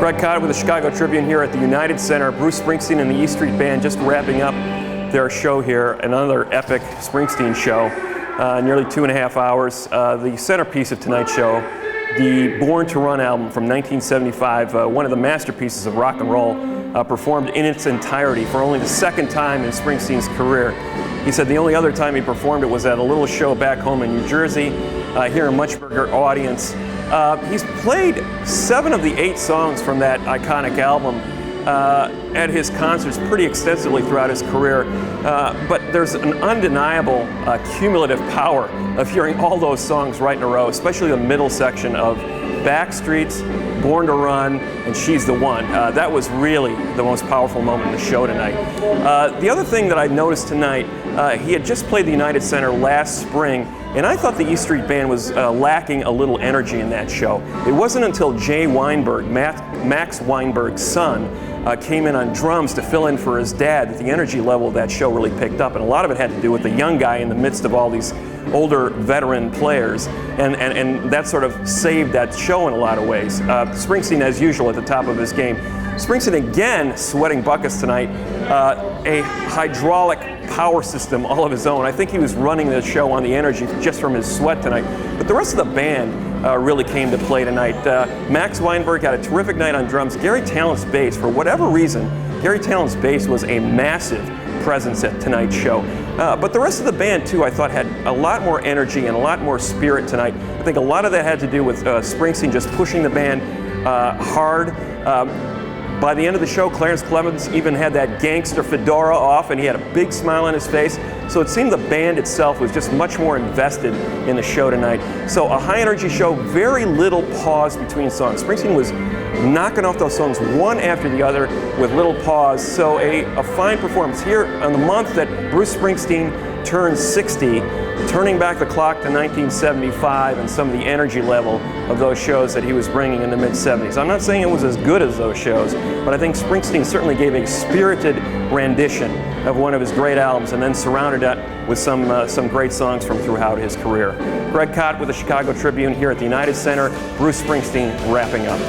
Greg Kot with the Chicago Tribune here at the United Center. Bruce Springsteen and the E Street Band just wrapping up their show here, another epic Springsteen show, nearly 2.5 hours. The centerpiece of tonight's show, the Born to Run album from 1975, one of the masterpieces of rock and roll, performed in its entirety for only the second time in Springsteen's career. He said the only other time he performed it was at a little show back home in New Jersey, here in a much bigger audience. He's played 7 of the 8 songs from that iconic album at his concerts pretty extensively throughout his career, but there's an undeniable cumulative power of hearing all those songs right in a row, especially the middle section of Backstreet's Born to Run and She's the One. That was really the most powerful moment in the show tonight. The other thing that I noticed tonight, he had just played the United Center last spring, and I thought the E Street Band was lacking a little energy in that show. It wasn't until Jay Weinberg, Max Weinberg's son, came in on drums to fill in for his dad that the energy level of that show really picked up, and a lot of it had to do with the young guy in the midst of all these older veteran players, and that sort of saved that show in a lot of ways. Springsteen, as usual, at the top of his game. Springsteen again sweating buckets tonight, a hydraulic power system all of his own. I think he was running the show on the energy just from his sweat tonight, but the rest of the band really came to play tonight. Max Weinberg had a terrific night on drums. Gary Tallent's bass, for whatever reason, Gary Tallent's bass was a massive presence at tonight's show. But the rest of the band, too, I thought had a lot more energy and a lot more spirit tonight. I think a lot of that had to do with Springsteen just pushing the band hard. By the end of the show, Clarence Clemens even had that gangster fedora off, and he had a big smile on his face. So it seemed the band itself was just much more invested in the show tonight. So a high-energy show, very little pause between songs. Springsteen was knocking off those songs one after the other with little pause. So a fine performance here on the month that Bruce Springsteen turned 60, turning back the clock to 1975 and some of the energy level of those shows that he was bringing in the mid-70s. I'm not saying it was as good as those shows, but I think Springsteen certainly gave a spirited rendition of one of his great albums and then surrounded it with some great songs from throughout his career. Greg Kot with the Chicago Tribune here at the United Center. Bruce Springsteen wrapping up.